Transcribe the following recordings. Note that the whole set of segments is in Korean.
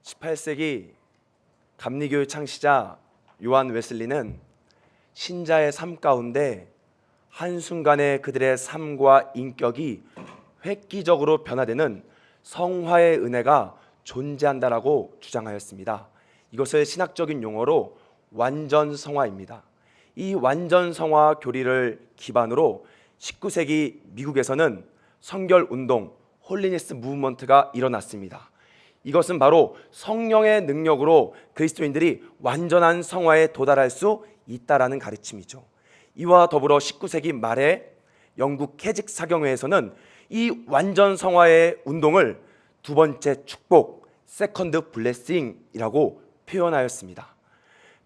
18세기 감리교의 창시자 요한 웨슬리는 신자의 삶 가운데 한순간에 그들의 삶과 인격이 획기적으로 변화되는 성화의 은혜가 존재한다라고 주장하였습니다. 이것을 신학적인 용어로 완전 성화입니다. 이 완전 성화 교리를 기반으로 19세기 미국에서는 성결 운동, 홀리니스 무브먼트가 일어났습니다. 이것은 바로 성령의 능력으로 그리스도인들이 완전한 성화에 도달할 수 있다라는 가르침이죠. 이와 더불어 19세기 말에 영국 캐직 사경회에서는 이 완전 성화의 운동을 두 번째 축복, 세컨드 블레싱이라고 표현하였습니다.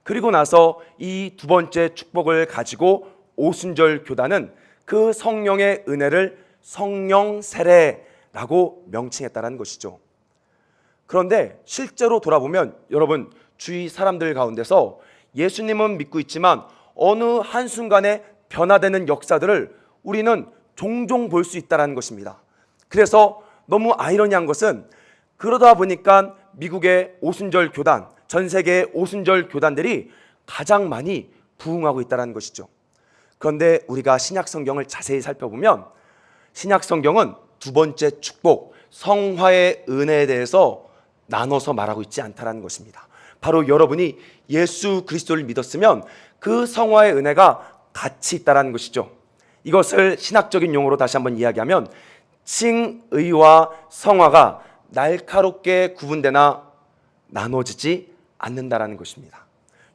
그리고 나서 이 두 번째 축복을 가지고 오순절 교단은 그 성령의 은혜를 성령 세례라고 명칭했다는 것이죠. 그런데 실제로 돌아보면 여러분, 주위 사람들 가운데서 예수님은 믿고 있지만 어느 한순간에 변화되는 역사들을 우리는 종종 볼 수 있다는 것입니다. 그래서 너무 아이러니한 것은 그러다 보니까 미국의 오순절 교단, 전 세계의 오순절 교단들이 가장 많이 부흥하고 있다는 것이죠. 그런데 우리가 신약 성경을 자세히 살펴보면 신약 성경은 두 번째 축복, 성화의 은혜에 대해서 나눠서 말하고 있지 않다는 것입니다. 바로 여러분이 예수 그리스도를 믿었으면 그 성화의 은혜가 같이 있다는 것이죠. 이것을 신학적인 용어로 다시 한번 이야기하면 칭의와 성화가 날카롭게 구분되나 나눠지지 않는다라는 것입니다.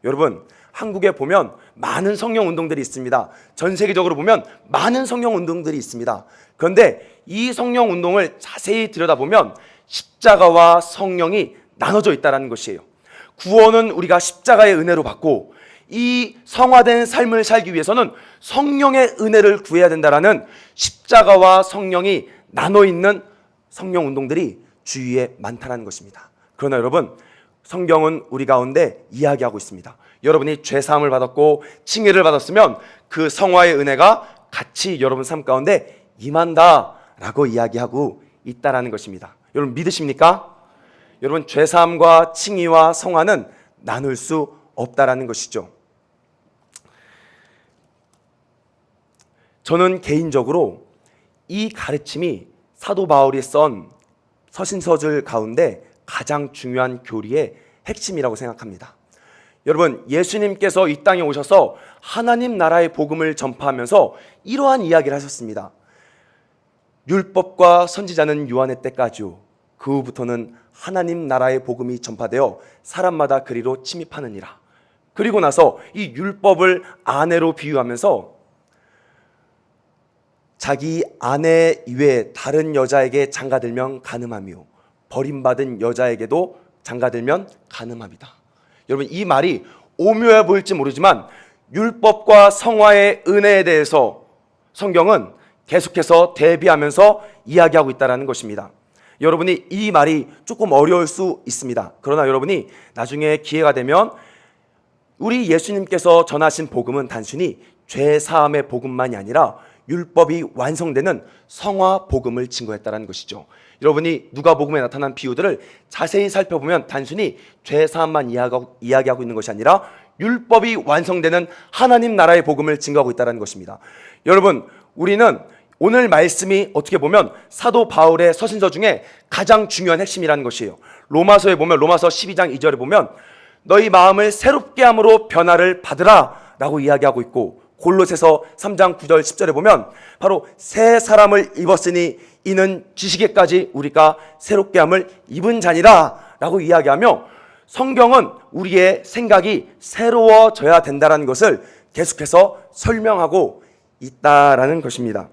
여러분, 한국에 보면 많은 성령 운동들이 있습니다. 전 세계적으로 보면 많은 성령 운동들이 있습니다. 그런데 이 성령 운동을 자세히 들여다보면 십자가와 성령이 나눠져 있다는 것이에요. 구원은 우리가 십자가의 은혜로 받고 이 성화된 삶을 살기 위해서는 성령의 은혜를 구해야 된다라는 십자가와 성령이 나눠 있는 성령 운동들이 주위에 많다는 것입니다. 그러나 여러분, 성경은 우리 가운데 이야기하고 있습니다. 여러분이 죄사함을 받았고 칭의를 받았으면 그 성화의 은혜가 같이 여러분 삶 가운데 임한다라고 이야기하고 있다라는 것입니다. 여러분 믿으십니까? 여러분, 죄사함과 칭의와 성화는 나눌 수 없다라는 것이죠. 저는 개인적으로 이 가르침이 사도 바울이 쓴 서신서들 가운데 가장 중요한 교리의 핵심이라고 생각합니다. 여러분, 예수님께서 이 땅에 오셔서 하나님 나라의 복음을 전파하면서 이러한 이야기를 하셨습니다. 율법과 선지자는 요한의 때까지요, 그 후부터는 하나님 나라의 복음이 전파되어 사람마다 그리로 침입하느니라. 그리고 나서 이 율법을 아내로 비유하면서 자기 아내 이외에 다른 여자에게 장가들면 간음하며 버림받은 여자에게도 장가들면 간음합니다. 여러분, 이 말이 오묘해 보일지 모르지만 율법과 성화의 은혜에 대해서 성경은 계속해서 대비하면서 이야기하고 있다는 것입니다. 여러분이 이 말이 조금 어려울 수 있습니다. 그러나 여러분이 나중에 기회가 되면 우리 예수님께서 전하신 복음은 단순히 죄사함의 복음만이 아니라 율법이 완성되는 성화 복음을 증거했다는 것이죠. 여러분이 누가복음에 나타난 비유들을 자세히 살펴보면 단순히 죄사함만 이야기하고 있는 것이 아니라 율법이 완성되는 하나님 나라의 복음을 증거하고 있다는 것입니다. 여러분, 우리는 오늘 말씀이 어떻게 보면 사도 바울의 서신서 중에 가장 중요한 핵심이라는 것이에요. 로마서에 보면 로마서 12장 2절에 보면 너희 마음을 새롭게 함으로 변화를 받으라 라고 이야기하고 있고, 골로새서 3장 9절 10절에 보면 바로 새 사람을 입었으니 이는 지식에까지 우리가 새롭게 함을 입은 자니라 라고 이야기하며 성경은 우리의 생각이 새로워져야 된다는 것을 계속해서 설명하고 있다라는 것입니다.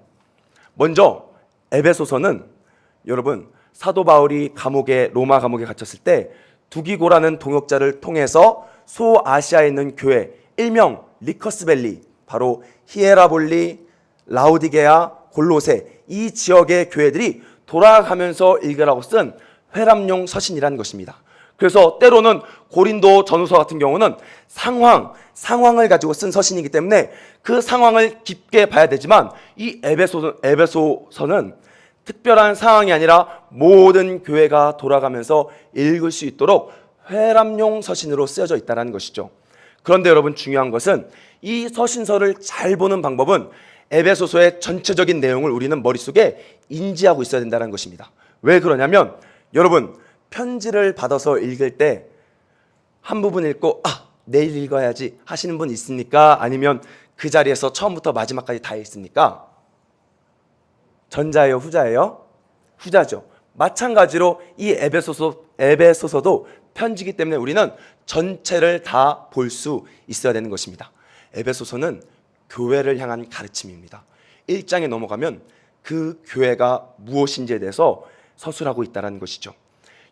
먼저 에베소서는 여러분, 사도 바울이 로마 감옥에 갇혔을 때 두기고라는 동역자를 통해서 소아시아에 있는 교회, 일명 리커스밸리, 바로 히에라볼리, 라오디게아, 골로새 이 지역의 교회들이 돌아가면서 읽으라고 쓴 회람용 서신이라는 것입니다. 그래서 때로는 고린도 전후서 같은 경우는 상황을 가지고 쓴 서신이기 때문에 그 상황을 깊게 봐야 되지만 이 에베소서는 특별한 상황이 아니라 모든 교회가 돌아가면서 읽을 수 있도록 회람용 서신으로 쓰여져 있다는 것이죠. 그런데 여러분, 중요한 것은 이 서신서를 잘 보는 방법은 에베소서의 전체적인 내용을 우리는 머릿속에 인지하고 있어야 된다는 것입니다. 왜 그러냐면, 여러분, 편지를 받아서 읽을 때 한 부분 읽고 내일 읽어야지 하시는 분 있습니까? 아니면 그 자리에서 처음부터 마지막까지 다 읽습니까? 전자예요, 후자예요? 후자죠. 마찬가지로 이 에베소서도 편지이기 때문에 우리는 전체를 다 볼 수 있어야 되는 것입니다. 에베소서는 교회를 향한 가르침입니다. 1장에 넘어가면 그 교회가 무엇인지에 대해서 서술하고 있다는 것이죠.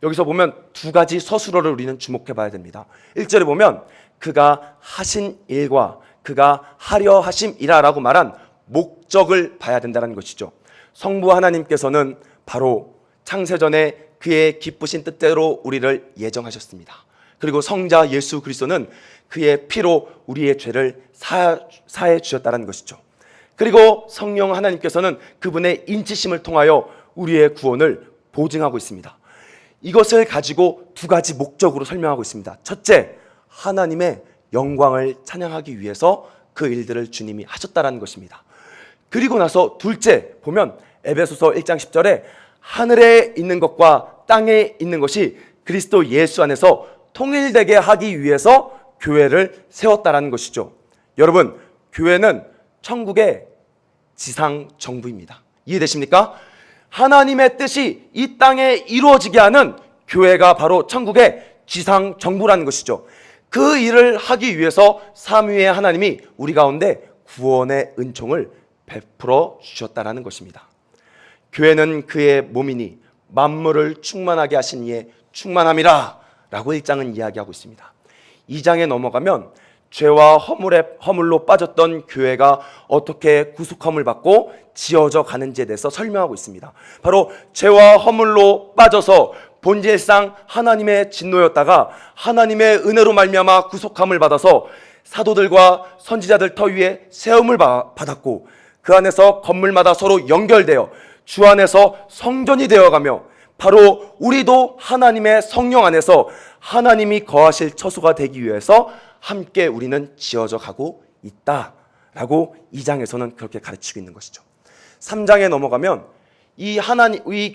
여기서 보면 두 가지 서술어를 우리는 주목해 봐야 됩니다. 1절에 보면 그가 하신 일과 그가 하려 하심이라라고 말한 목적을 봐야 된다는 것이죠. 성부 하나님께서는 바로 창세전에 그의 기쁘신 뜻대로 우리를 예정하셨습니다. 그리고 성자 예수 그리스도는 그의 피로 우리의 죄를 사해 주셨다는 것이죠. 그리고 성령 하나님께서는 그분의 인치심을 통하여 우리의 구원을 보증하고 있습니다. 이것을 가지고 두 가지 목적으로 설명하고 있습니다. 첫째, 하나님의 영광을 찬양하기 위해서 그 일들을 주님이 하셨다는 것입니다. 그리고 나서 둘째 보면 에베소서 1장 10절에 하늘에 있는 것과 땅에 있는 것이 그리스도 예수 안에서 통일되게 하기 위해서 교회를 세웠다는 것이죠. 여러분, 교회는 천국의 지상 정부입니다. 이해되십니까? 하나님의 뜻이 이 땅에 이루어지게 하는 교회가 바로 천국의 지상 정부라는 것이죠. 그 일을 하기 위해서 삼위의 하나님이 우리 가운데 구원의 은총을 베풀어 주셨다는 것입니다. 교회는 그의 몸이니 만물을 충만하게 하신 이의 충만함이라 라고 1장은 이야기하고 있습니다. 2장에 넘어가면 죄와 허물로 빠졌던 교회가 어떻게 구속함을 받고 지어져 가는지에 대해서 설명하고 있습니다. 바로 죄와 허물로 빠져서 본질상 하나님의 진노였다가 하나님의 은혜로 말미암아 구속함을 받아서 사도들과 선지자들 터 위에 세움을 받았고, 그 안에서 건물마다 서로 연결되어 주 안에서 성전이 되어가며, 바로 우리도 하나님의 성령 안에서 하나님이 거하실 처소가 되기 위해서 함께 우리는 지어져 가고 있다라고 2장에서는 그렇게 가르치고 있는 것이죠. 3장에 넘어가면 이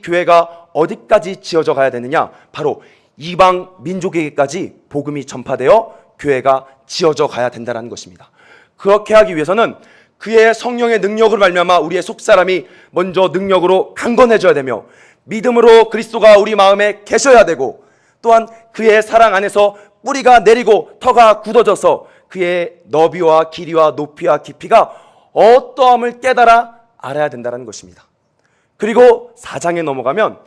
교회가 어디까지 지어져 가야 되느냐, 바로 이방 민족에게까지 복음이 전파되어 교회가 지어져 가야 된다는 것입니다. 그렇게 하기 위해서는 그의 성령의 능력을 말미암아 우리의 속사람이 먼저 능력으로 강건해져야 되며, 믿음으로 그리스도가 우리 마음에 계셔야 되고, 또한 그의 사랑 안에서 뿌리가 내리고 터가 굳어져서 그의 너비와 길이와 높이와 깊이가 어떠함을 깨달아 알아야 된다는 것입니다. 그리고 4장에 넘어가면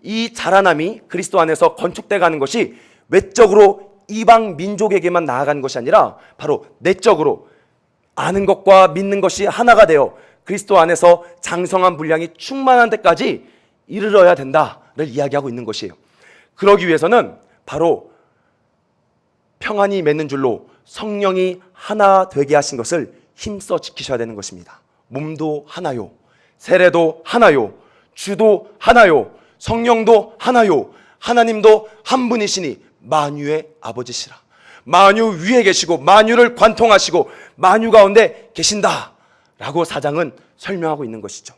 이 자라남이 그리스도 안에서 건축돼 가는 것이 외적으로 이방 민족에게만 나아가는 것이 아니라 바로 내적으로 아는 것과 믿는 것이 하나가 되어 그리스도 안에서 장성한 분량이 충만한 데까지 이르러야 된다를 이야기하고 있는 것이에요. 그러기 위해서는 바로 평안이 맺는 줄로 성령이 하나 되게 하신 것을 힘써 지키셔야 되는 것입니다. 몸도 하나요, 세례도 하나요, 주도 하나요, 성령도 하나요, 하나님도 한 분이시니 만유의 아버지시라. 만유 위에 계시고 만유를 관통하시고 만유 가운데 계신다라고 4장은 설명하고 있는 것이죠.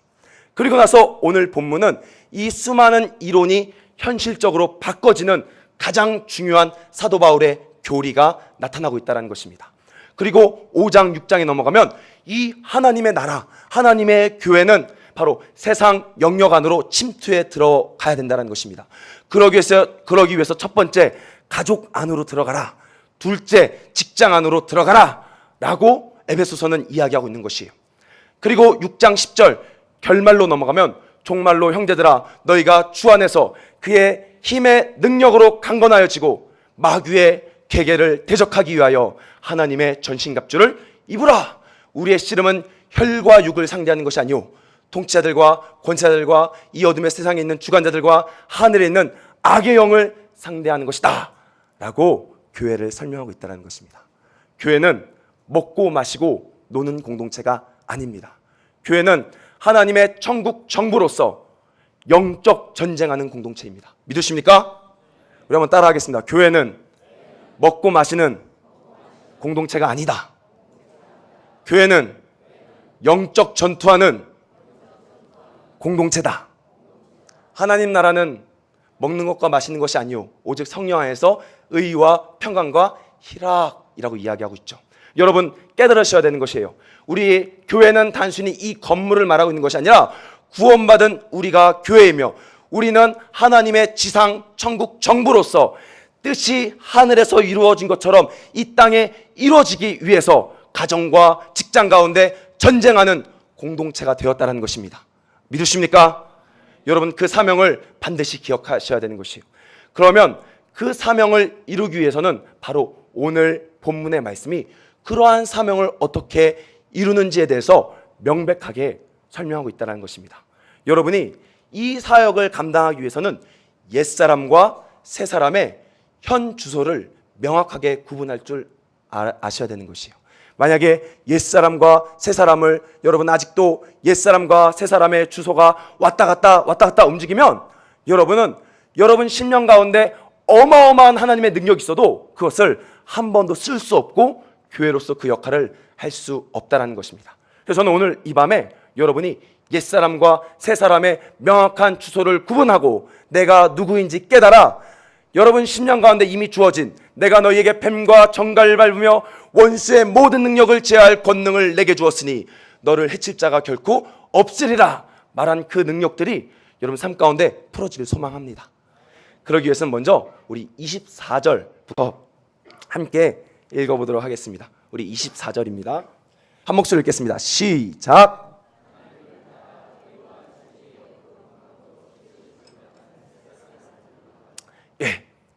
그리고 나서 오늘 본문은 이 수많은 이론이 현실적으로 바꿔지는 가장 중요한 사도 바울의 교리가 나타나고 있다는 것입니다. 그리고 5장 6장에 넘어가면 이 하나님의 나라, 하나님의 교회는 바로 세상 영역 안으로 침투해 들어가야 된다는 것입니다. 그러기 위해서 첫 번째, 가족 안으로 들어가라. 둘째, 직장 안으로 들어가라 라고 에베소서는 이야기하고 있는 것이에요. 그리고 6장 10절 결말로 넘어가면 종말로 형제들아, 너희가 주 안에서 그의 힘의 능력으로 강건하여지고 마귀의 계계를 대적하기 위하여 하나님의 전신갑주를 입으라. 우리의 씨름은 혈과 육을 상대하는 것이 아니오, 통치자들과 권세자들과 이 어둠의 세상에 있는 주관자들과 하늘에 있는 악의 영을 상대하는 것이다 라고 교회를 설명하고 있다는 것입니다. 교회는 먹고 마시고 노는 공동체가 아닙니다. 교회는 하나님의 천국 정부로서 영적 전쟁하는 공동체입니다. 믿으십니까? 우리 한번 따라하겠습니다. 교회는 먹고 마시는 공동체가 아니다. 교회는 영적 전투하는 공동체다. 하나님 나라는 먹는 것과 마시는 것이 아니요 오직 성령 안에서 의와 평강과 희락이라고 이야기하고 있죠. 여러분 깨달으셔야 되는 것이에요. 우리 교회는 단순히 이 건물을 말하고 있는 것이 아니라 구원받은 우리가 교회이며 우리는 하나님의 지상 천국 정부로서 뜻이 하늘에서 이루어진 것처럼 이 땅에 이루어지기 위해서 가정과 직장 가운데 전쟁하는 공동체가 되었다는 것입니다. 믿으십니까? 여러분 그 사명을 반드시 기억하셔야 되는 것이에요. 그러면 그 사명을 이루기 위해서는 바로 오늘 본문의 말씀이 그러한 사명을 어떻게 이루는지에 대해서 명백하게 설명하고 있다는 것입니다. 여러분이 이 사역을 감당하기 위해서는 옛사람과 새사람의 현 주소를 명확하게 구분할 줄 아셔야 되는 것이에요. 만약에 옛사람과 새사람을 여러분 아직도 옛사람과 새사람의 주소가 왔다 갔다 움직이면 여러분은 여러분 심령 가운데 어마어마한 하나님의 능력이 있어도 그것을 한 번도 쓸 수 없고 교회로서 그 역할을 할 수 없다는 것입니다. 그래서 저는 오늘 이 밤에 여러분이 옛사람과 새사람의 명확한 주소를 구분하고 내가 누구인지 깨달아 여러분 심령 가운데 이미 주어진 내가 너희에게 뱀과 정갈을 밟으며 원수의 모든 능력을 제할 권능을 내게 주었으니 너를 해칠 자가 결코 없으리라 말한 그 능력들이 여러분 삶 가운데 풀어지길 소망합니다. 그러기 위해서는 먼저 우리 24절부터 함께 읽어보도록 하겠습니다. 우리 24절입니다. 한 목소리 읽겠습니다. 시작.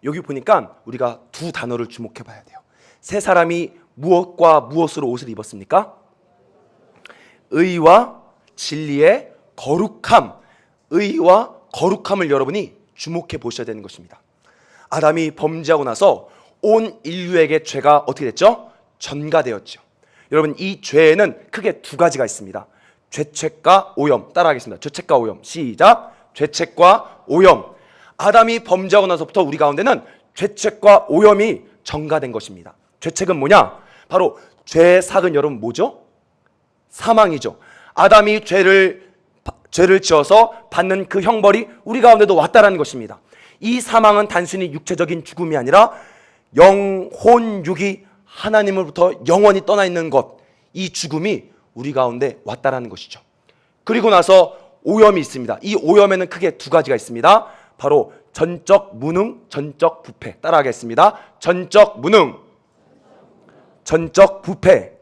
여기 보니까 우리가 두 단어를 주목해 봐야 돼요. 세 사람이 무엇과 무엇으로 옷을 입었습니까? 의와 진리의 거룩함, 의와 거룩함을 여러분이 주목해 보셔야 되는 것입니다. 아담이 범죄하고 나서 온 인류에게 죄가 어떻게 됐죠? 전가되었죠. 여러분 이 죄에는 크게 두 가지가 있습니다. 죄책과 오염. 따라하겠습니다. 죄책과 오염. 시작. 죄책과 오염. 아담이 범죄하고 나서부터 우리 가운데는 죄책과 오염이 전가된 것입니다. 죄책은 뭐냐? 바로 죄의 삭은 여러분 뭐죠? 사망이죠. 아담이 죄를 지어서 받는 그 형벌이 우리 가운데도 왔다라는 것입니다. 이 사망은 단순히 육체적인 죽음이 아니라 영혼 육이 하나님으로부터 영원히 떠나 있는 것, 이 죽음이 우리 가운데 왔다라는 것이죠. 그리고 나서 오염이 있습니다. 이 오염에는 크게 두 가지가 있습니다. 바로 전적 무능, 전적 부패. 따라하겠습니다. 전적 무능, 전적 부패.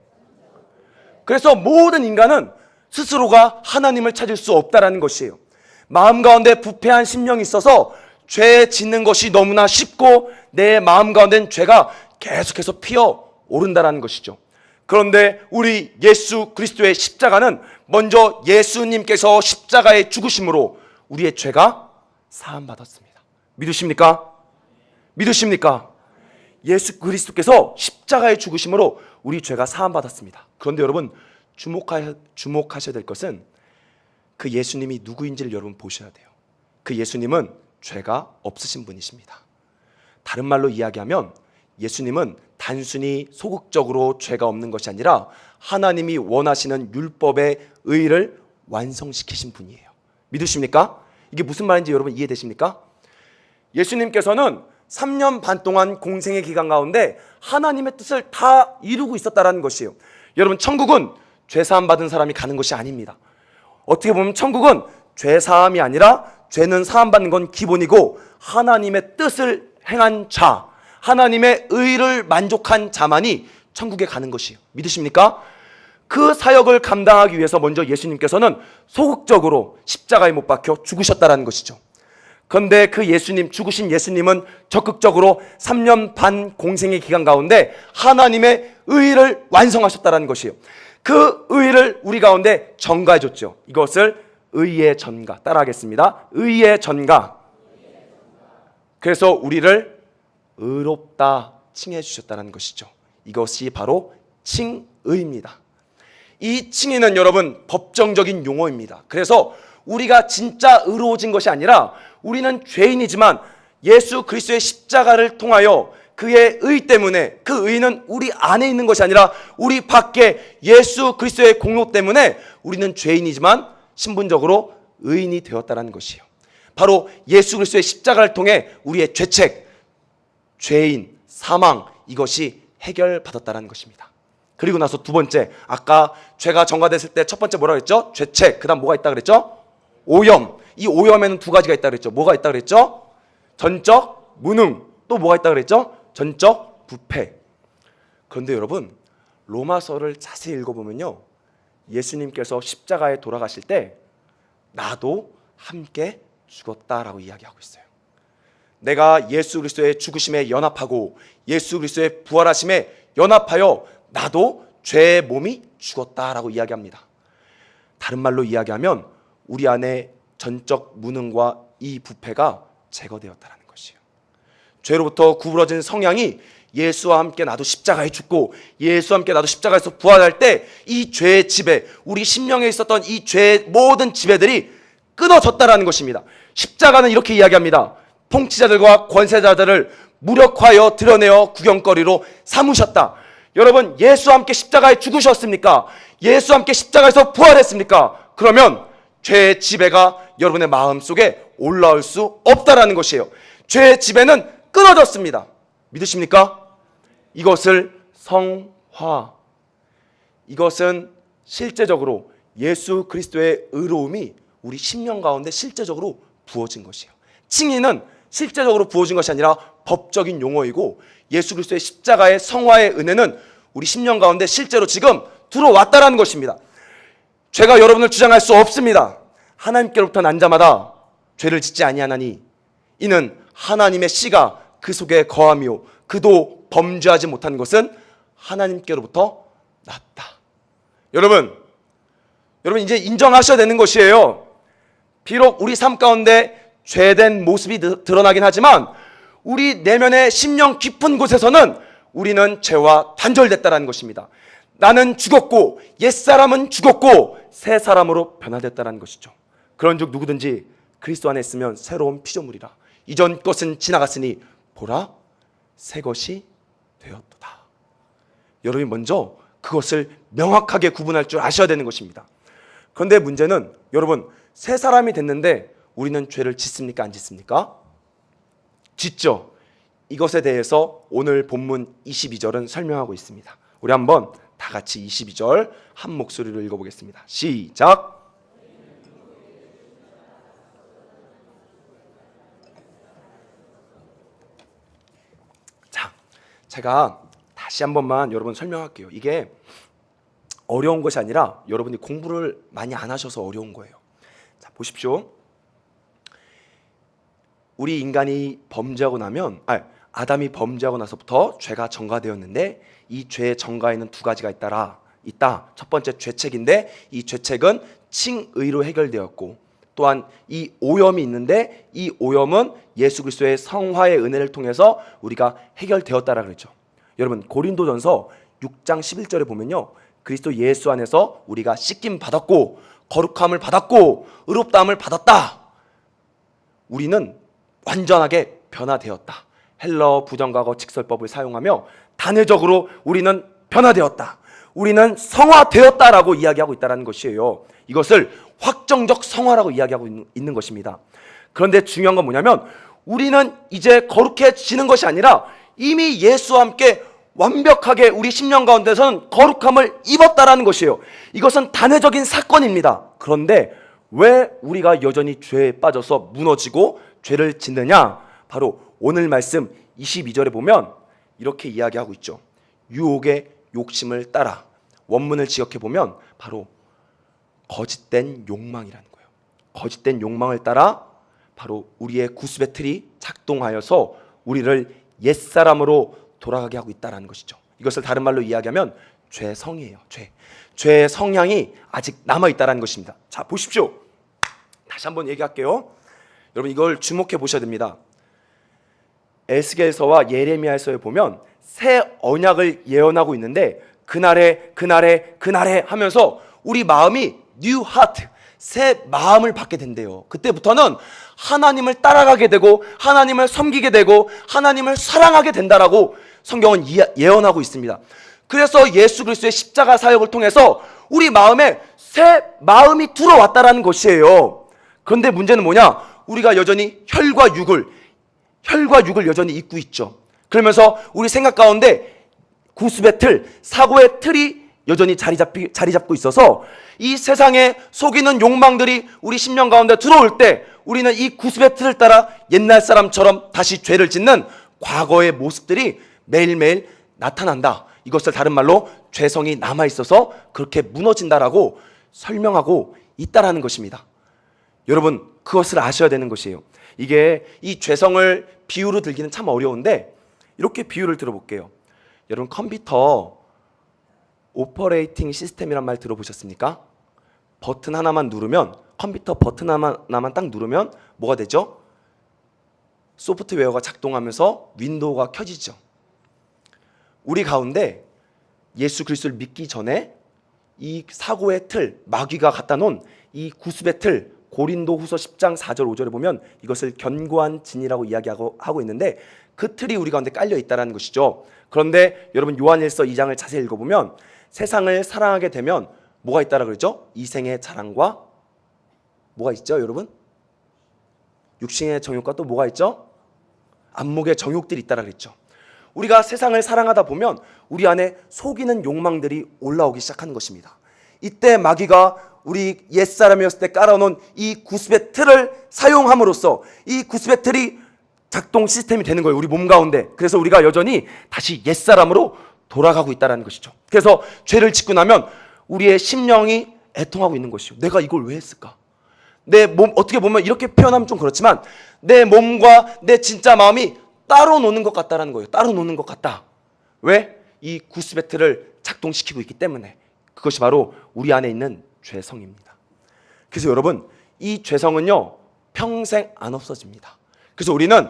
그래서 모든 인간은 스스로가 하나님을 찾을 수 없다라는 것이에요. 마음 가운데 부패한 심령이 있어서 죄 짓는 것이 너무나 쉽고 내 마음 가운데는 죄가 계속해서 피어오른다라는 것이죠. 그런데 우리 예수 그리스도의 십자가는 먼저 예수님께서 십자가에 죽으심으로 우리의 죄가 사함받았습니다. 믿으십니까? 믿으십니까? 예수 그리스도께서 십자가에 죽으심으로 우리 죄가 사함받았습니다. 그런데 여러분 주목하셔야 될 것은 그 예수님이 누구인지를 여러분 보셔야 돼요. 그 예수님은 죄가 없으신 분이십니다. 다른 말로 이야기하면 예수님은 단순히 소극적으로 죄가 없는 것이 아니라 하나님이 원하시는 율법의 의를 완성시키신 분이에요. 믿으십니까? 이게 무슨 말인지 여러분 이해되십니까? 예수님께서는 3년 반 동안 공생의 기간 가운데 하나님의 뜻을 다 이루고 있었다는 것이에요. 여러분 천국은 죄사함 받은 사람이 가는 것이 아닙니다. 어떻게 보면 천국은 죄사함이 아니라 죄는 사함 받는 건 기본이고 하나님의 뜻을 행한 자, 하나님의 의를 만족한 자만이 천국에 가는 것이에요. 믿으십니까? 그 사역을 감당하기 위해서 먼저 예수님께서는 소극적으로 십자가에 못 박혀 죽으셨다는 것이죠. 그런데 그 예수님, 죽으신 예수님은 적극적으로 3년 반 공생의 기간 가운데 하나님의 의를 완성하셨다는 것이에요. 그 의를 우리 가운데 전가해 줬죠. 이것을 의의 전가. 따라하겠습니다. 의의 전가. 그래서 우리를 의롭다 칭해 주셨다는 것이죠. 이것이 바로 칭의입니다. 이 칭의는 여러분 법정적인 용어입니다. 그래서 우리가 진짜 의로워진 것이 아니라 우리는 죄인이지만 예수 그리스도의 십자가를 통하여 그의 의 때문에, 그 의는 우리 안에 있는 것이 아니라 우리 밖에 예수 그리스도의 공로 때문에 우리는 죄인이지만 신분적으로 의인이 되었다는 것이에요. 바로 예수 그리스도의 십자가를 통해 우리의 죄책, 죄인, 사망, 이것이 해결받았다는 것입니다. 그리고 나서 두 번째, 아까 죄가 전가됐을 때 첫 번째 뭐라고 했죠? 죄책. 그 다음 뭐가 있다 그랬죠? 오염. 이 오염에는 두 가지가 있다 그랬죠. 뭐가 있다 그랬죠? 전적 무능. 또 뭐가 있다 그랬죠? 전적 부패. 그런데 여러분, 로마서를 자세히 읽어보면요, 예수님께서 십자가에 돌아가실 때 나도 함께 죽었다라고 이야기하고 있어요. 내가 예수 그리스도의 죽으심에 연합하고 예수 그리스도의 부활하심에 연합하여 나도 죄의 몸이 죽었다라고 이야기합니다. 다른 말로 이야기하면 우리 안에 전적 무능과 이 부패가 제거되었다는 것이에요. 죄로부터 구부러진 성향이 예수와 함께 나도 십자가에 죽고 예수와 함께 나도 십자가에서 부활할 때 이 죄의 지배, 우리 심령에 있었던 이 죄의 모든 지배들이 끊어졌다라는 것입니다. 십자가는 이렇게 이야기합니다. 통치자들과 권세자들을 무력화하여 드러내어 구경거리로 삼으셨다. 여러분, 예수와 함께 십자가에 죽으셨습니까? 예수와 함께 십자가에서 부활했습니까? 그러면 죄의 지배가 여러분의 마음속에 올라올 수 없다라는 것이에요. 죄의 지배는 끊어졌습니다. 믿으십니까? 이것을 성화, 이것은 실제적으로 예수 그리스도의 의로움이 우리 심령 가운데 실제적으로 부어진 것이에요. 칭의는 실제적으로 부어진 것이 아니라 법적인 용어이고, 예수 그리스도의 십자가의 성화의 은혜는 우리 심령 가운데 실제로 지금 들어왔다라는 것입니다. 죄가 여러분을 주장할 수 없습니다. 하나님께로부터 난 자마다 죄를 짓지 아니하나니 이는 하나님의 씨가 그 속에 거하며 그도 범죄하지 못한 것은 하나님께로부터 났다. 여러분 이제 인정하셔야 되는 것이에요. 비록 우리 삶 가운데 죄된 모습이 드러나긴 하지만 우리 내면의 심령 깊은 곳에서는 우리는 죄와 단절됐다는 것입니다. 나는 죽었고 옛사람은 죽었고 새 사람으로 변화됐다는 것이죠. 그런즉 누구든지 그리스도 안에 있으면 새로운 피조물이라. 이전 것은 지나갔으니 보라 새 것이 되었도다. 여러분이 먼저 그것을 명확하게 구분할 줄 아셔야 되는 것입니다. 그런데 문제는 여러분, 새 사람이 됐는데 우리는 죄를 짓습니까? 안 짓습니까? 짓죠. 이것에 대해서 오늘 본문 22절은 설명하고 있습니다. 우리 한번 다 같이 22절 한 목소리로 읽어보겠습니다. 시작. 자, 제가 다시 한 번만 여러분 설명할게요. 이게 어려운 것이 아니라 여러분이 공부를 많이 안 하셔서 어려운 거예요. 자, 보십시오. 우리 인간이 범죄하고 나면, 아담이 범죄하고 나서부터 죄가 전가되었는데 이 죄의 전가에는 두 가지가 있다. 첫 번째 죄책인데 이 죄책은 칭의로 해결되었고, 또한 이 오염이 있는데 이 오염은 예수 그리스도의 성화의 은혜를 통해서 우리가 해결되었다라 그랬죠. 여러분, 고린도전서 6장 11절에 보면요, 그리스도 예수 안에서 우리가 씻김 받았고 거룩함을 받았고 의롭다함을 받았다. 우리는 완전하게 변화되었다. 헬러 부정과거 직설법을 사용하며 단회적으로 우리는 변화되었다. 우리는 성화되었다라고 이야기하고 있다는 것이에요. 이것을 확정적 성화라고 이야기하고 있는 것입니다. 그런데 중요한 건 뭐냐면 우리는 이제 거룩해지는 것이 아니라 이미 예수와 함께 완벽하게 우리 심령 가운데서는 거룩함을 입었다라는 것이에요. 이것은 단회적인 사건입니다. 그런데 왜 우리가 여전히 죄에 빠져서 무너지고 죄를 짓느냐? 바로 오늘 말씀 22절에 보면 이렇게 이야기하고 있죠. 유혹의 욕심을 따라. 원문을 지역해 보면 바로 거짓된 욕망이라는 거예요. 거짓된 욕망을 따라 바로 우리의 구습의 틀이 작동하여서 우리를 옛사람으로 돌아가게 하고 있다는 것이죠. 이것을 다른 말로 이야기하면 죄성이에요. 죄의 성향이 아직 남아있다는 것입니다. 자, 보십시오. 다시 한번 얘기할게요. 여러분, 이걸 주목해 보셔야 됩니다. 에스겔서와 예레미야서에 보면 새 언약을 예언하고 있는데 그날에 하면서 우리 마음이 new heart, 새 마음을 받게 된대요. 그때부터는 하나님을 따라가게 되고 하나님을 섬기게 되고 하나님을 사랑하게 된다라고 성경은 예언하고 있습니다. 그래서 예수 그리스도의 십자가 사역을 통해서 우리 마음에 새 마음이 들어왔다라는 것이에요. 그런데 문제는 뭐냐? 우리가 여전히 혈과 육을 여전히 입고 있죠. 그러면서 우리 생각 가운데 구습의 틀, 사고의 틀이 여전히 자리 잡고 있어서 이 세상에 속이는 욕망들이 우리 심령 가운데 들어올 때 우리는 이 구습의 틀을 따라 옛날 사람처럼 다시 죄를 짓는 과거의 모습들이 매일매일 나타난다. 이것을 다른 말로 죄성이 남아있어서 그렇게 무너진다라고 설명하고 있다라는 것입니다. 여러분, 그것을 아셔야 되는 것이에요. 이게 이 죄성을 비유로 들기는 참 어려운데 이렇게 비유를 들어볼게요. 여러분, 컴퓨터 오퍼레이팅 시스템이란 말 들어보셨습니까? 버튼 하나만 누르면, 컴퓨터 버튼 하나만 딱 누르면 뭐가 되죠? 소프트웨어가 작동하면서 윈도우가 켜지죠. 우리 가운데 예수 그리스도를 믿기 전에 이 사고의 틀, 마귀가 갖다 놓은 이 구습의 틀, 고린도후서 10장 4절 5절에 보면 이것을 견고한 진이라고 이야기하고 있는데 그 틀이 우리 가운데 깔려 있다는 것이죠. 그런데 여러분, 요한일서 2장을 자세히 읽어보면 세상을 사랑하게 되면 뭐가 있다라 그랬죠? 이생의 자랑과 뭐가 있죠, 여러분? 육신의 정욕과 또 뭐가 있죠? 안목의 정욕들이 있다라 그랬죠. 우리가 세상을 사랑하다 보면 우리 안에 속이는 욕망들이 올라오기 시작하는 것입니다. 이때 마귀가 우리 옛사람이었을 때 깔아놓은 이 구습의 틀을 사용함으로써 이 구습의 틀이 작동 시스템이 되는 거예요, 우리 몸 가운데. 그래서 우리가 여전히 다시 옛사람으로 돌아가고 있다는 것이죠. 그래서 죄를 짓고 나면 우리의 심령이 애통하고 있는 것이죠. 내가 이걸 왜 했을까? 내 몸, 어떻게 보면 이렇게 표현하면 좀 그렇지만 내 몸과 내 진짜 마음이 따로 노는 것 같다라는 거예요. 따로 노는 것 같다. 왜? 이 구습의 틀을 작동시키고 있기 때문에. 그것이 바로 우리 안에 있는 죄성입니다. 그래서 여러분, 이 죄성은요 평생 안 없어집니다. 그래서 우리는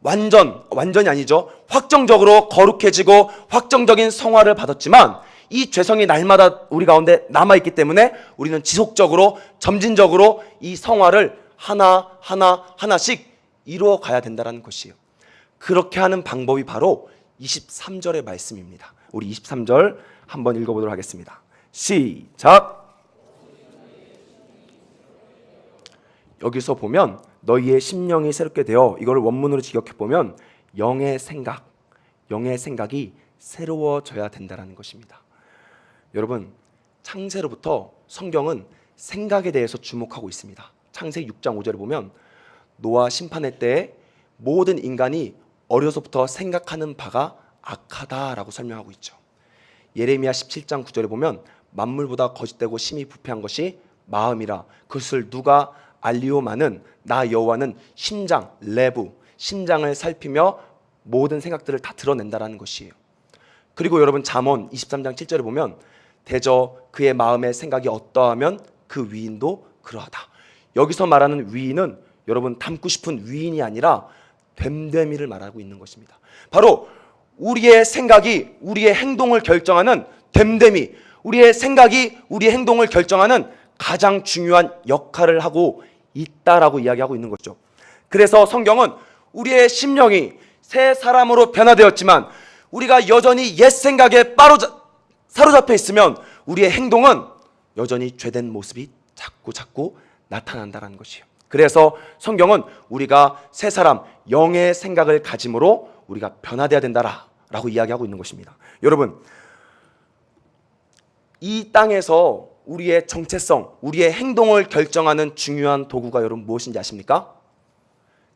완전히 아니죠, 확정적으로 거룩해지고 확정적인 성화를 받았지만 이 죄성이 날마다 우리 가운데 남아있기 때문에 우리는 지속적으로 점진적으로 이 성화를 하나씩 이루어 가야 된다는 것이에요. 그렇게 하는 방법이 바로 23절의 말씀입니다. 우리 23절 한번 읽어보도록 하겠습니다. 시작! 여기서 보면 너희의 심령이 새롭게 되어, 이걸 원문으로 직역해보면 영의 생각이 새로워져야 된다는 것입니다. 여러분, 창세로부터 성경은 생각에 대해서 주목하고 있습니다. 창세기 6장 5절에 보면 노아 심판의 때에 모든 인간이 어려서부터 생각하는 바가 악하다라고 설명하고 있죠. 예레미야 17장 9절에 보면 만물보다 거짓되고 심히 부패한 것이 마음이라 그것을 누가 알리오마는 나 여호와는 심장을 살피며 모든 생각들을 다 드러낸다라는 것이에요. 그리고 여러분, 잠언 23장 7절에 보면 대저 그의 마음의 생각이 어떠하면 그 위인도 그러하다. 여기서 말하는 위인은 여러분, 닮고 싶은 위인이 아니라 됨됨이를 말하고 있는 것입니다. 바로 우리의 생각이 우리의 행동을 결정하는 됨됨이, 우리의 생각이 우리의 행동을 결정하는 가장 중요한 역할을 하고 있다라고 이야기하고 있는 거죠. 그래서 성경은 우리의 심령이 새 사람으로 변화되었지만 우리가 여전히 옛 생각에 사로잡혀 있으면 우리의 행동은 여전히 죄된 모습이 자꾸 나타난다는 것이에요. 그래서 성경은 우리가 새 사람, 영의 생각을 가짐으로 우리가 변화되어야 된다라고 이야기하고 있는 것입니다. 여러분, 이 땅에서 우리의 정체성, 우리의 행동을 결정하는 중요한 도구가 여러분 무엇인지 아십니까?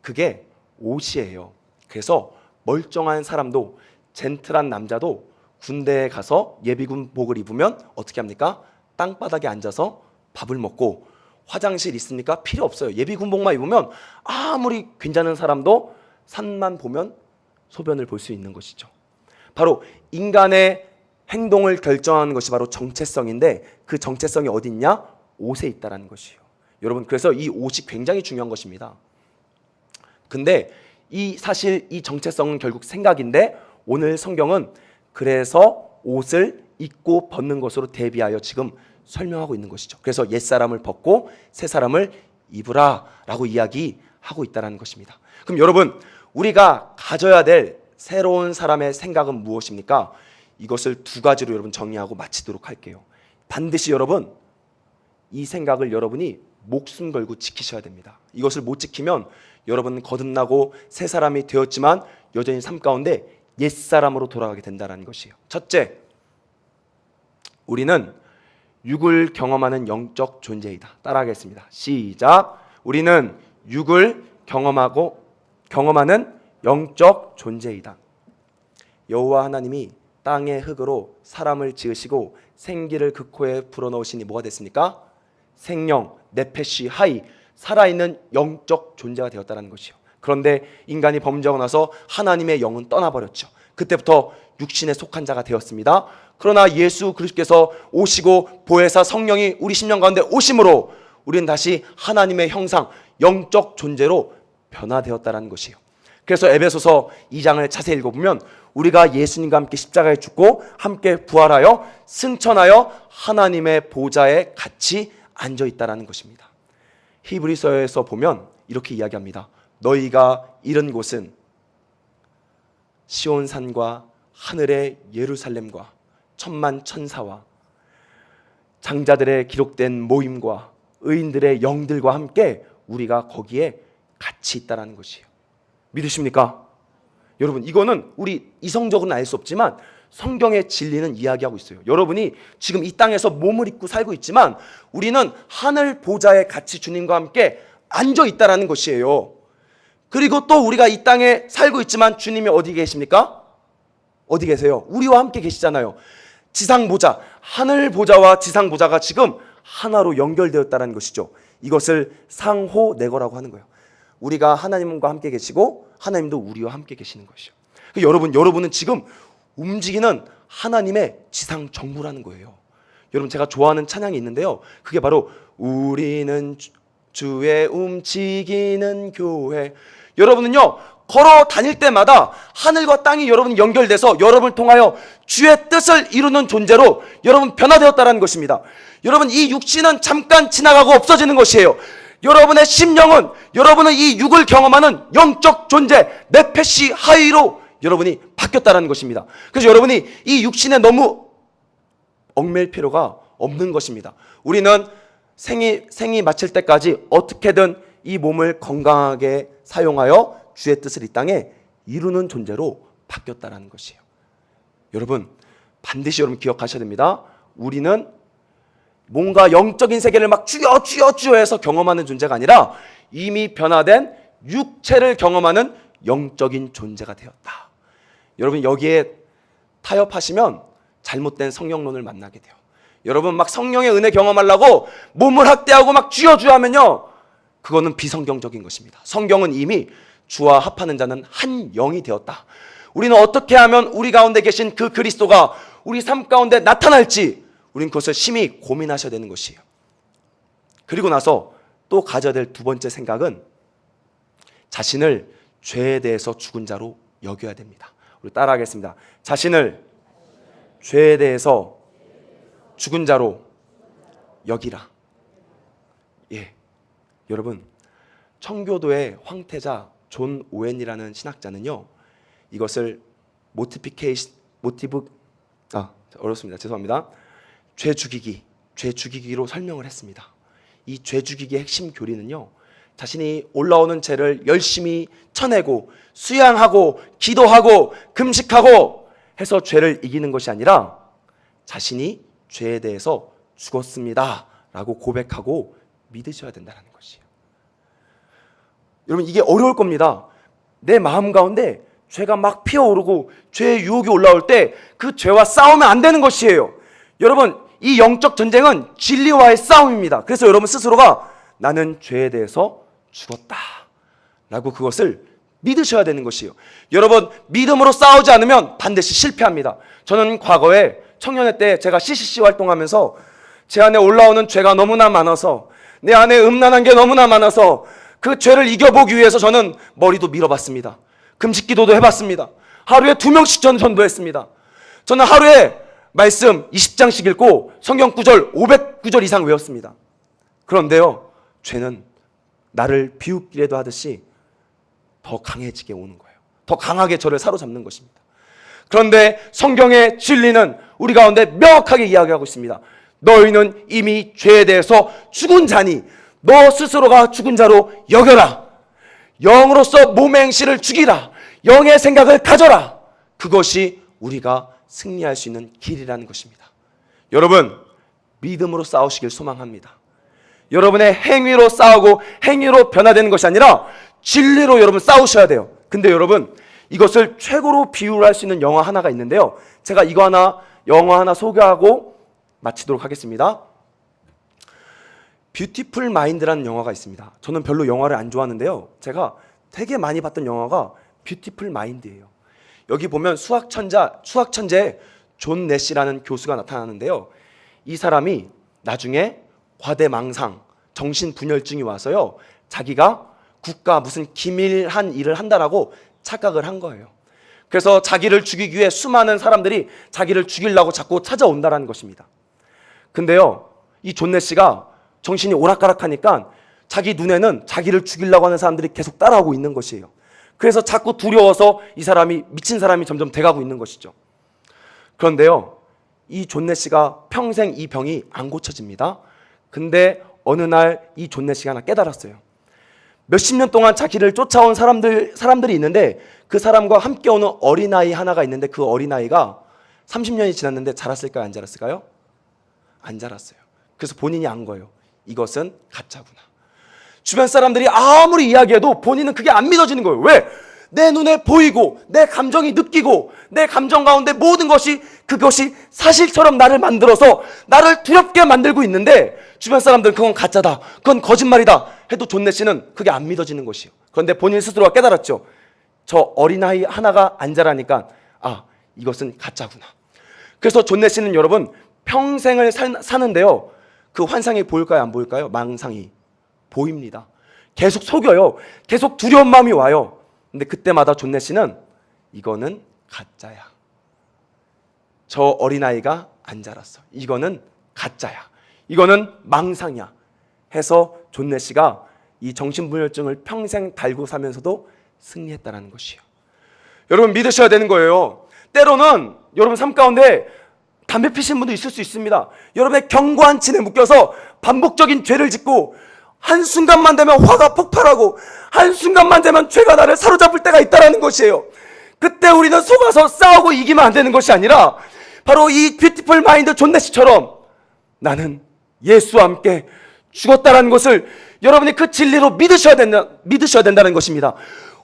그게 옷이에요. 그래서 멀쩡한 사람도, 젠틀한 남자도 군대에 가서 예비군복을 입으면 어떻게 합니까? 땅바닥에 앉아서 밥을 먹고, 화장실 있습니까? 필요 없어요. 예비군복만 입으면 아무리 괜찮은 사람도 산만 보면 소변을 볼 수 있는 것이죠. 바로 인간의 행동을 결정하는 것이 바로 정체성인데 그 정체성이 어디 있냐? 옷에 있다는 것이에요. 여러분, 그래서 이 옷이 굉장히 중요한 것입니다. 근데 사실 이 정체성은 결국 생각인데 오늘 성경은 그래서 옷을 입고 벗는 것으로 대비하여 지금 설명하고 있는 것이죠. 그래서 옛사람을 벗고 새사람을 입으라 라고 이야기하고 있다는 것입니다. 그럼 여러분, 우리가 가져야 될 새로운 사람의 생각은 무엇입니까? 이것을 두 가지로 여러분 정리하고 마치도록 할게요. 반드시 여러분, 이 생각을 여러분이 목숨 걸고 지키셔야 됩니다. 이것을 못 지키면 여러분은 거듭나고 새 사람이 되었지만 여전히 삶 가운데 옛사람으로 돌아가게 된다는 것이에요. 첫째, 우리는 육을 경험하는 영적 존재이다. 따라하겠습니다. 시작. 우리는 육을 경험하는 영적 존재이다. 여호와 하나님이 땅의 흙으로 사람을 지으시고 생기를 그 코에 불어넣으시니 뭐가 됐습니까? 생명, 네페시, 하이, 살아있는 영적 존재가 되었다는 것이요. 그런데 인간이 범죄하고 나서 하나님의 영은 떠나버렸죠. 그때부터 육신에 속한 자가 되었습니다. 그러나 예수 그리스도께서 오시고 보혜사 성령이 우리 심령 가운데 오심으로 우리는 다시 하나님의 형상, 영적 존재로 변화되었다는 것이에요. 그래서 에베소서 2장을 자세히 읽어보면 우리가 예수님과 함께 십자가에 죽고 함께 부활하여 승천하여 하나님의 보좌에 같이 앉아있다는 것입니다. 히브리서에서 보면 이렇게 이야기합니다. 너희가 이른 곳은 시온산과 하늘의 예루살렘과 천만 천사와 장자들의 기록된 모임과 의인들의 영들과 함께 우리가 거기에 같이 있다는 것이에요. 믿으십니까? 여러분, 이거는 우리 이성적으로는 알 수 없지만 성경의 진리는 이야기하고 있어요. 여러분이 지금 이 땅에서 몸을 입고 살고 있지만 우리는 하늘 보좌에 같이 주님과 함께 앉아 있다는 것이에요. 그리고 또 우리가 이 땅에 살고 있지만 주님이 어디 계십니까? 어디 계세요? 우리와 함께 계시잖아요. 지상 보좌, 하늘 보좌와 지상 보좌가 지금 하나로 연결되었다는 것이죠. 이것을 상호내거라고 하는 거예요. 우리가 하나님과 함께 계시고 하나님도 우리와 함께 계시는 것이죠. 여러분은 지금 움직이는 하나님의 지상 정부라는 거예요. 여러분, 제가 좋아하는 찬양이 있는데요. 그게 바로 우리는 주의 움직이는 교회. 여러분은요, 걸어 다닐 때마다 하늘과 땅이 여러분 연결돼서 여러분을 통하여 주의 뜻을 이루는 존재로 여러분 변화되었다는 것입니다. 여러분, 이 육신은 잠깐 지나가고 없어지는 것이에요. 여러분의 심령은 여러분은 이 육을 경험하는 영적 존재 네페시 하이로 여러분이 바뀌었다는 것입니다. 그래서 여러분이 이 육신에 너무 얽매일 필요가 없는 것입니다. 우리는 생이 마칠 때까지 어떻게든 이 몸을 건강하게 사용하여 주의 뜻을 이 땅에 이루는 존재로 바뀌었다는 것이에요. 여러분, 반드시 여러분 기억하셔야 됩니다. 우리는 뭔가 영적인 세계를 막 주여 해서 경험하는 존재가 아니라 이미 변화된 육체를 경험하는 영적인 존재가 되었다. 여러분, 여기에 타협하시면 잘못된 성령론을 만나게 돼요. 여러분, 막 성령의 은혜 경험하려고 몸을 학대하고 막 주여 하면요, 그거는 비성경적인 것입니다. 성경은 이미 주와 합하는 자는 한 영이 되었다. 우리는 어떻게 하면 우리 가운데 계신 그 그리스도가 우리 삶 가운데 나타날지 우리는 그것을 심히 고민하셔야 되는 것이에요. 그리고 나서 또 가져야 될 두 번째 생각은 자신을 죄에 대해서 죽은 자로 여겨야 됩니다. 우리 따라하겠습니다. 자신을 죄에 대해서 죽은 자로 여기라. 예, 여러분, 청교도의 황태자 존 오웬이라는 신학자는요, 이것을 어렵습니다. 죄송합니다. 죄 죽이기로 설명을 했습니다. 이 죄 죽이기의 핵심 교리는요, 자신이 올라오는 죄를 열심히 쳐내고 수양하고 기도하고 금식하고 해서 죄를 이기는 것이 아니라 자신이 죄에 대해서 죽었습니다 라고 고백하고 믿으셔야 된다는 것이에요. 여러분, 이게 어려울 겁니다. 내 마음 가운데 죄가 막 피어오르고 죄의 유혹이 올라올 때 그 죄와 싸우면 안 되는 것이에요. 여러분, 이 영적 전쟁은 진리와의 싸움입니다. 그래서 여러분 스스로가 나는 죄에 대해서 죽었다 라고 그것을 믿으셔야 되는 것이에요. 여러분, 믿음으로 싸우지 않으면 반드시 실패합니다. 저는 과거에 청년회 때 제가 CCC 활동하면서 제 안에 올라오는 죄가 너무나 많아서, 내 안에 음란한 게 너무나 많아서 그 죄를 이겨보기 위해서 저는 머리도 밀어봤습니다. 금식 기도도 해봤습니다. 하루에 2명씩 저는 전도했습니다. 저는 하루에 말씀 20장씩 읽고 성경 구절 500구절 이상 외웠습니다. 그런데요, 죄는 나를 비웃기려도 하듯이 더 강해지게 오는 거예요. 더 강하게 저를 사로잡는 것입니다. 그런데 성경의 진리는 우리 가운데 명확하게 이야기하고 있습니다. 너희는 이미 죄에 대해서 죽은 자니 너 스스로가 죽은 자로 여겨라. 영으로서 몸의 행실을 죽이라. 영의 생각을 가져라. 그것이 우리가 승리할 수 있는 길이라는 것입니다. 여러분, 믿음으로 싸우시길 소망합니다. 여러분의 행위로 싸우고 행위로 변화되는 것이 아니라 진리로 여러분 싸우셔야 돼요. 근데 여러분, 이것을 최고로 비유할 수 있는 영화 하나가 있는데요, 제가 영화 하나 소개하고 마치도록 하겠습니다. 뷰티풀 마인드라는 영화가 있습니다. 저는 별로 영화를 안 좋아하는데요, 제가 되게 많이 봤던 영화가 뷰티풀 마인드예요. 여기 보면 수학 천재 존 내시라는 교수가 나타나는데요, 이 사람이 나중에 과대망상, 정신분열증이 와서요, 자기가 국가 무슨 기밀한 일을 한다라고 착각을 한 거예요. 그래서 자기를 죽이기 위해 수많은 사람들이 자기를 죽이려고 자꾸 찾아온다라는 것입니다. 근데요, 이 존 내시가 정신이 오락가락하니까 자기 눈에는 자기를 죽이려고 하는 사람들이 계속 따라오고 있는 것이에요. 그래서 자꾸 두려워서 이 사람이 미친 사람이 점점 돼가고 있는 것이죠. 그런데요, 이 존 내시가 평생 이 병이 안 고쳐집니다. 근데 어느 날 이 존 내시가 하나 깨달았어요. 몇십 년 동안 자기를 쫓아온 사람들이 있는데 그 사람과 함께 오는 어린아이 하나가 있는데 그 어린아이가 30년이 지났는데 자랐을까요? 안 자랐을까요? 안 자랐어요. 그래서 본인이 안 거예요. 이것은 가짜구나. 주변 사람들이 아무리 이야기해도 본인은 그게 안 믿어지는 거예요. 왜? 내 눈에 보이고 내 감정이 느끼고 내 감정 가운데 모든 것이 그것이 사실처럼 나를 만들어서 나를 두렵게 만들고 있는데 주변 사람들은 그건 가짜다, 그건 거짓말이다 해도 존 내시는 그게 안 믿어지는 것이에요. 그런데 본인 스스로가 깨달았죠. 저 어린아이 하나가 안 자라니까 이것은 가짜구나. 그래서 존 내시는 여러분 평생을 사는데요, 그 환상이 보일까요? 안 보일까요? 망상이 보입니다. 계속 속여요. 계속 두려운 마음이 와요. 근데 그때마다 존 내시는 이거는 가짜야, 저 어린아이가 안 자랐어, 이거는 가짜야, 이거는 망상이야 해서 존 내시가 이 정신분열증을 평생 달고 사면서도 승리했다는 것이에요. 여러분 믿으셔야 되는 거예요. 때로는 여러분 삶 가운데 담배 피시는 분도 있을 수 있습니다. 여러분의 견고한 진에 묶여서 반복적인 죄를 짓고 한순간만 되면 화가 폭발하고 한순간만 되면 죄가 나를 사로잡을 때가 있다는 것이에요. 그때 우리는 속아서 싸우고 이기면 안 되는 것이 아니라 바로 이 뷰티풀 마인드 존 내시처럼 나는 예수와 함께 죽었다는 것을 여러분이 그 진리로 믿으셔야 된다는 것입니다.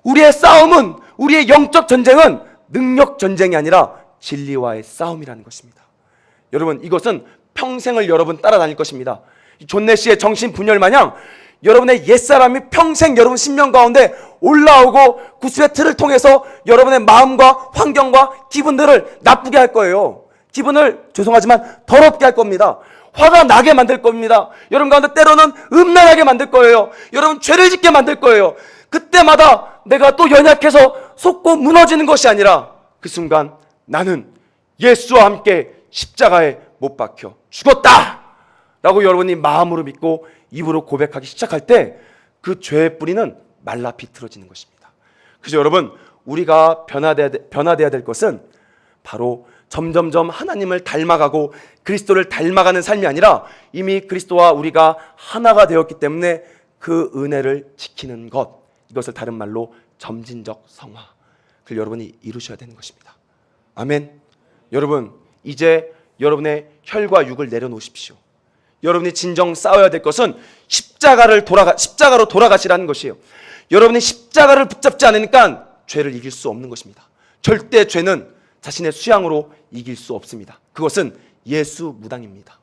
우리의 싸움은, 우리의 영적 전쟁은 능력 전쟁이 아니라 진리와의 싸움이라는 것입니다. 여러분 이것은 평생을 여러분 따라다닐 것입니다. 존 내시의 정신분열 마냥 여러분의 옛사람이 평생 여러분 심령 가운데 올라오고 구습의 틀을 통해서 여러분의 마음과 환경과 기분들을 나쁘게 할 거예요. 기분을 죄송하지만 더럽게 할 겁니다. 화가 나게 만들 겁니다. 여러분 가운데 때로는 음란하게 만들 거예요. 여러분 죄를 짓게 만들 거예요. 그때마다 내가 또 연약해서 속고 무너지는 것이 아니라 그 순간 나는 예수와 함께 십자가에 못 박혀 죽었다 라고 여러분이 마음으로 믿고 입으로 고백하기 시작할 때 그 죄의 뿌리는 말라 비틀어지는 것입니다. 그래서 여러분 우리가 변화돼야 될 것은 바로 점점점 하나님을 닮아가고 그리스도를 닮아가는 삶이 아니라 이미 그리스도와 우리가 하나가 되었기 때문에 그 은혜를 지키는 것, 이것을 다른 말로 점진적 성화, 그걸 여러분이 이루셔야 되는 것입니다. 아멘. 여러분 이제 여러분의 혈과 육을 내려놓으십시오. 여러분이 진정 싸워야 될 것은 십자가로 돌아가시라는 것이에요. 여러분이 십자가를 붙잡지 않으니까 죄를 이길 수 없는 것입니다. 절대 죄는 자신의 수양으로 이길 수 없습니다. 그것은 예수 무당입니다.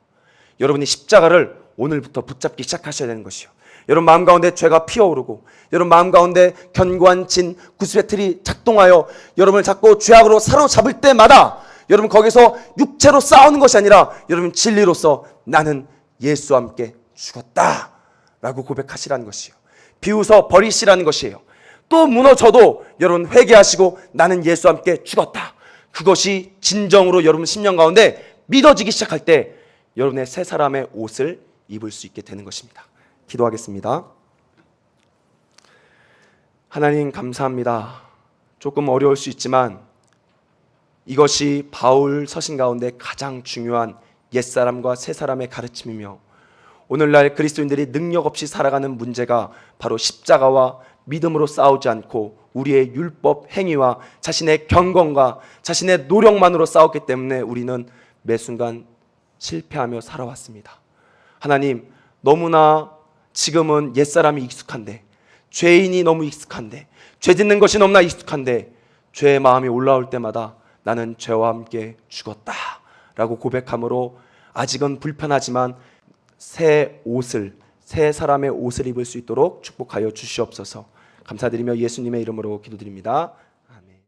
여러분이 십자가를 오늘부터 붙잡기 시작하셔야 되는 것이요. 여러분 마음 가운데 죄가 피어오르고 여러분 마음 가운데 견고한 진 구습의 틀이 작동하여 여러분을 자꾸 죄악으로 사로잡을 때마다 여러분 거기서 육체로 싸우는 것이 아니라 여러분 진리로서 나는 예수와 함께 죽었다 라고 고백하시라는 것이요. 비웃어 버리시라는 것이에요. 또 무너져도 여러분 회개하시고 나는 예수와 함께 죽었다, 그것이 진정으로 여러분 심령 가운데 믿어지기 시작할 때 여러분의 새 사람의 옷을 입을 수 있게 되는 것입니다. 기도하겠습니다. 하나님 감사합니다. 조금 어려울 수 있지만 이것이 바울 서신 가운데 가장 중요한 옛사람과 새사람의 가르침이며, 오늘날 그리스도인들이 능력 없이 살아가는 문제가 바로 십자가와 믿음으로 싸우지 않고 우리의 율법 행위와 자신의 경건과 자신의 노력만으로 싸웠기 때문에 우리는 매 순간 실패하며 살아왔습니다. 하나님, 너무나 지금은 옛사람이 익숙한데, 죄인이 너무 익숙한데, 죄 짓는 것이 너무나 익숙한데, 죄의 마음이 올라올 때마다 나는 죄와 함께 죽었다 라고 고백함으로 아직은 불편하지만 새 옷을, 새 사람의 옷을 입을 수 있도록 축복하여 주시옵소서. 감사드리며 예수님의 이름으로 기도드립니다.